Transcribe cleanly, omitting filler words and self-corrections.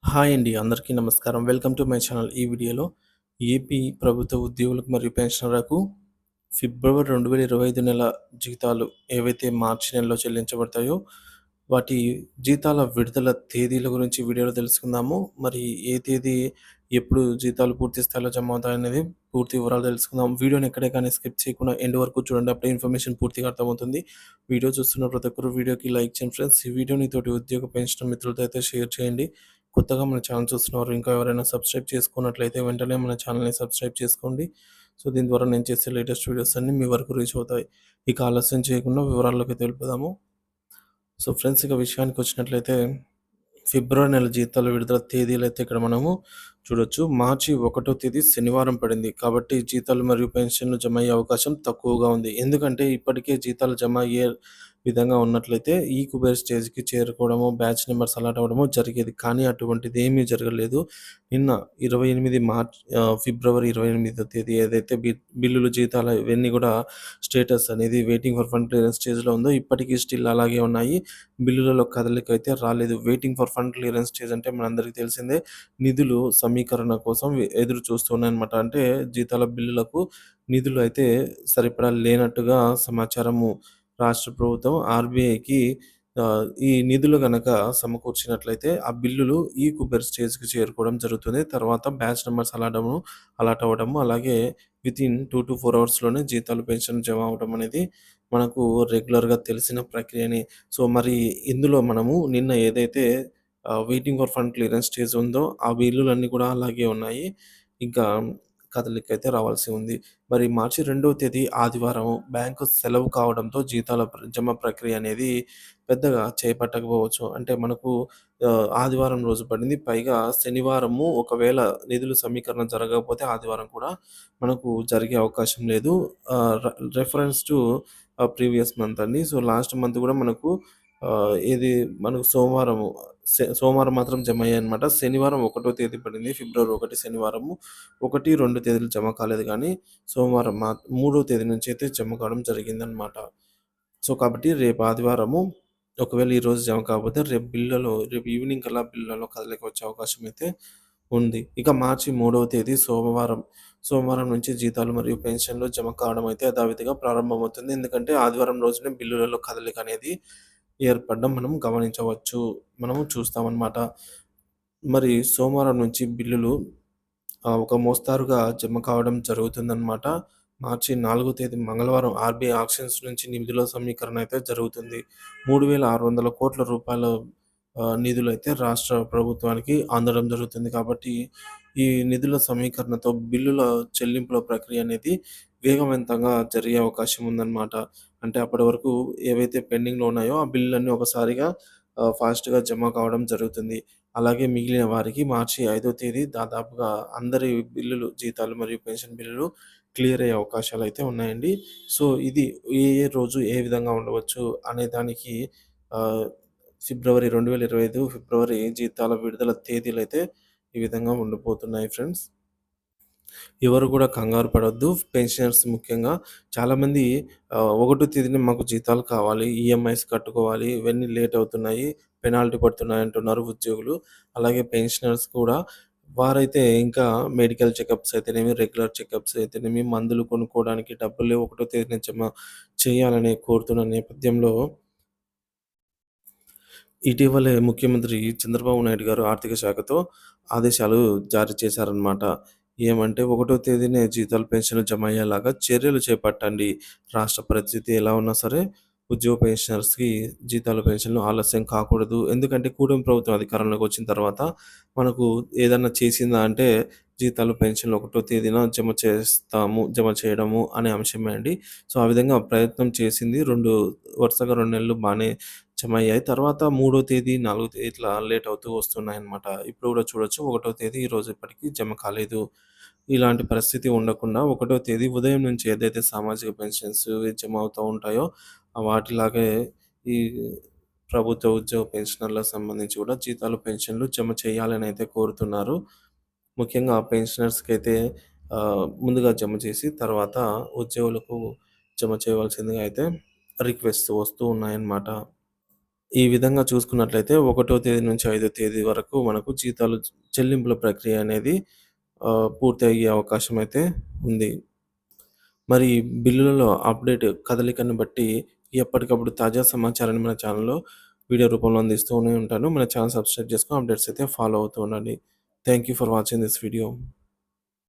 Hi అండి. అందరికీ నమస్కారం. Welcome to my channel. ఈ వీడియోలో ఏపీ ప్రభుత్వ ఉద్యోగులకు మరియు పెన్షనర్లకు ఫిబ్రవరి 2025 నెల జీతాలు ఏవైతే మార్చి నెలలో చెల్లించబడతాయో, వాటి జీతాల విడుదల తేదీల గురించి వీడియోలో తెలుసుకుందాము. మరి ఏ తేదీ, ఎప్పుడు జీతాలు పూర్తి స్థాయిలో జమ అవుతాయనేది పూర్తి వివరాలు తెలుసుకుందాం. వీడియోని ఎక్కడే కానీ స్కిప్ చేయకుండా ఎండ్ వరకు చూడండి. అప్పుడే ఇన్ఫర్మేషన్ పూర్తిగా అర్థమవుతుంది. వీడియో చూస్తున్న ప్రతి ఒక్కరు వీడియోకి లైక్ చేయండి ఫ్రెండ్స్. ఈ వీడియోని తోటి ఉద్యోగ పెన్షన్ మిత్రులతో అయితే షేర్ చేయండి. కొత్తగా మన ఛానల్ చూస్తున్నవారు ఇంకా ఎవరైనా సబ్స్క్రైబ్ చేసుకున్నట్లయితే వెంటనే మన ఛానల్‌ని సబ్స్క్రైబ్ చేసుకోండి. సో, దీని ద్వారా నేను చేసే లేటెస్ట్ వీడియోస్ అన్నీ మీ వరకు రీచ్ అవుతాయి. ఇక ఆలస్యం చేయకుండా వివరాల్లోకి తెలుపుదాము. సో, ఫ్రెండ్స్ ఇక విషయానికొచ్చినట్లయితే ఫిబ్రవరి నెల జీతాల విడుదల తేదీలైతే ఇక్కడ మనము చూడొచ్చు. మార్చి 1 తేదీ శనివారం పడింది. కాబట్టి జీతాలు మరియు పెన్షన్‌లు జమ అయ్యే అవకాశం తక్కువగా ఉంది. ఎందుకంటే ఇప్పటికే జీతాలు జమ అయ్యే విధంగా ఉన్నట్లయితే ఈ కుబేర్ స్టేజ్‌కి చేరుకోవడము, బ్యాచ్ నంబర్స్ అలాట్ అవ్వడము జరిగేది. కానీ అటువంటిది ఏమీ జరగలేదు. నిన్న 28 ఫిబ్రవరి 28వ తేదీ ఏదైతే బిల్లులు, జీతాలు ఇవన్నీ కూడా స్టేటస్ అనేది వెయిటింగ్ ఫర్ ఫండ్ క్లియరెన్స్ స్టేజ్‌లో ఉందో ఇప్పటికి స్టిల్ అలాగే ఉన్నాయి. బిల్లులలో కదలికైతే రాలేదు. Waiting for fund clearance stage అంటే మనందరికీ తెలిసిందే. నిధులు సమీకరణ కోసం ఎదురు చూస్తున్నాయన్నమాట. అంటే జీతాల బిల్లులకు నిధులు అయితే సరిపడా లేనట్టుగా సమాచారము. రాష్ట్ర ప్రభుత్వం ఆర్‌బీఐకి ఈ నిధులు గనక సమకూర్చినట్లయితే ఆ బిల్లులు ఈ కుబేర్ స్టేజ్‌కి చేరుకోవడం జరుగుతుంది. తర్వాత బ్యాచ్ నంబర్స్ అలాట్ అవ్వడము, అలాగే వితిన్ 2-4 అవర్స్‌లోనే జీతాలు, పెన్షన్ జమ అవ్వడం అనేది మనకు రెగ్యులర్‌గా తెలిసిన ప్రక్రియనే. సో, మరి ఇందులో మనము నిన్న ఏదైతే waiting for fund clearance stage ఉందో, ఆ బిల్లులన్నీ కూడా అలాగే ఉన్నాయి. ఇంకా కదలికైతే రావాల్సి ఉంది. మరి మార్చి 2వ తేదీ ఆదివారం బ్యాంకు సెలవు కావడంతో జీతాల జమ ప్రక్రియ అనేది పెద్దగా చేపట్టకపోవచ్చు. అంటే మనకు ఆదివారం రోజు పడింది. పైగా శనివారము ఒకవేళ నిధుల సమీకరణ జరగకపోతే ఆదివారం కూడా మనకు జరిగే అవకాశం లేదు. ఆహ్, ర రిఫరెన్స్ టు ప్రీవియస్ మంత్ అండి. సో, లాస్ట్ మంత్ కూడా మనకు ఇది మనకు సోమవారం మాత్రం జమ అయ్యాయన్నమాట. శనివారం 1 తేదీ పడింది. ఫిబ్రవరి 1 శనివారము. 1, 2 తేదీలు జమ కాలేదు గానీ, సోమవారం 3 తేదీ నుంచి అయితే జమ కావడం జరిగిందన్నమాట. సో, కాబట్టి రేపు ఆదివారము ఒకవేళ ఈరోజు జమ కాకపోతే రేపు ఈవినింగ్ కల్లా బిల్లులలో కదలిక వచ్చే అవకాశం అయితే ఉంది. ఇక మార్చి 3వ తేదీ సోమవారం నుంచి జీతాలు మరియు పెన్షన్‌లు జమ కావడం అయితే యథావిధిగా ప్రారంభమవుతుంది. ఎందుకంటే ఆదివారం రోజునే బిల్లులలో కదలిక అనేది ఏర్పడడం మనం గమనించవచ్చు. మనము చూస్తామన్నమాట. మరి సోమవారం నుంచి బిల్లులు ఒక మోస్తారుగా జమ కావడం జరుగుతుందన్నమాట. మార్చి 4 తేదీ మంగళవారం ఆర్‌బీఐ ఆక్షన్స్ నుంచి నిధుల సమీకరణ అయితే జరుగుతుంది. 3600,00,00,000 నిధులైతే రాష్ట్ర ప్రభుత్వానికి అందడం జరుగుతుంది. కాబట్టి ఈ నిధుల సమీకరణతో బిల్లుల చెల్లింపుల ప్రక్రియ అనేది వేగవంతంగా జరిగే అవకాశం ఉందన్నమాట. అంటే అప్పటి వరకు ఏవైతే పెండింగ్‌లో ఉన్నాయో ఆ బిల్లులన్నీ ఒకసారిగా ఫాస్ట్‌గా జమ కావడం జరుగుతుంది. అలాగే మిగిలిన వారికి మార్చి 5 తేదీ దాదాపుగా అందరి బిల్లులు, జీతాలు మరియు పెన్షన్ బిల్లులు క్లియర్ అయ్యే అవకాశాలైతే ఉన్నాయండి. సో, ఇది ఏ రోజు ఏ విధంగా ఉండవచ్చు అనే దానికి ఆహ్, 2025 ఫిబ్రవరి జీతాల విడుదల తేదీలైతే ఈ విధంగా ఉండబోతున్నాయి ఫ్రెండ్స్. ఎవరు కూడా కంగారు పడొద్దు. పెన్షనర్స్ ముఖ్యంగా చాలామంది ఒకటో తేదీన మాకు జీతాలు కావాలి, ఈఎంఐస్ కట్టుకోవాలి, ఇవన్నీ లేట్ అవుతున్నాయి, పెనాల్టీ పడుతున్నాయి అంటున్నారు ఉద్యోగులు. అలాగే పెన్షనర్స్ కూడా వారైతే ఇంకా మెడికల్ చెకప్స్ అయితేనేమి, రెగ్యులర్ చెకప్స్ అయితేనేమి, మందులు కొనుక్కోవడానికి డబ్బులు లేవు, ఒకటో తేదీన జమ చేయాలని కోరుతున్న నేపథ్యంలో ఇటీవలే ముఖ్యమంత్రి చంద్రబాబు నాయుడు గారు ఆర్థిక శాఖతో ఆదేశాలు జారీ చేశారనమాట. ఏమంటే, ఒకటో తేదీనే జీతాలు, పెన్షన్‌లు జమ అయ్యేలాగా చర్యలు చేపట్టండి. రాష్ట్ర పరిస్థితి ఎలా ఉన్నా సరే ఉద్యోగ పెన్షనర్స్‌కి జీతాలు, పెన్షన్‌లు ఆలస్యం కాకూడదు. ఎందుకంటే, కూటమి ప్రభుత్వం అధికారంలోకి వచ్చిన తర్వాత మనకు ఏదన్నా చేసిందా అంటే జీతాలు, పెన్షన్‌లు ఒకటో తేదీన జమ చేయడము అనే అంశమే అండి. సో, ఆ విధంగా ప్రయత్నం చేసింది. వరుసగా 2 నెలలు బానే జమయ్యాయి. తర్వాత మూడో తేదీ, నాలుగో తేదీ ఇట్లా లేట్ అవుతూ వస్తున్నాయన్నమాట. ఇప్పుడు కూడా చూడొచ్చు, ఒకటో తేదీ ఈరోజు ఇప్పటికి జమ కాలేదు. ఇలాంటి పరిస్థితి ఉండకుండా ఒకటో తేదీ ఉదయం నుంచి ఏదైతే సామాజిక పెన్షన్స్ జమ అవుతూ ఉంటాయో వాటిలాగే ఈ ప్రభుత్వ ఉద్యోగ పెన్షనర్లకు సంబంధించి కూడా జీతాలు, పెన్షన్‌లు జమ చేయాలని అయితే కోరుతున్నారు. ముఖ్యంగా పెన్షనర్స్‌కైతే ముందుగా జమ చేసి తర్వాత ఉద్యోగులకు జమ చేయవలసిందిగా అయితే రిక్వెస్ట్ వస్తూ ఉన్నాయన్నమాట. ఈ విధంగా చూసుకున్నట్లయితే ఒకటో తేదీ నుంచి ఐదో తేదీ వరకు మనకు జీతాలు చెల్లింపుల ప్రక్రియ అనేది పూర్తి అయ్యే అవకాశం అయితే ఉంది. మరి బిల్లులలో అప్డేట్ కదలికను బట్టి ఎప్పటికప్పుడు తాజా సమాచారాన్ని మన ఛానల్‌లో వీడియో రూపంలో అందిస్తూనే ఉంటాను. మన ఛానల్ సబ్స్క్రైబ్ చేసుకొని అప్డేట్స్ అయితే ఫాలో అవుతూ ఉండండి. Thank you for watching this video.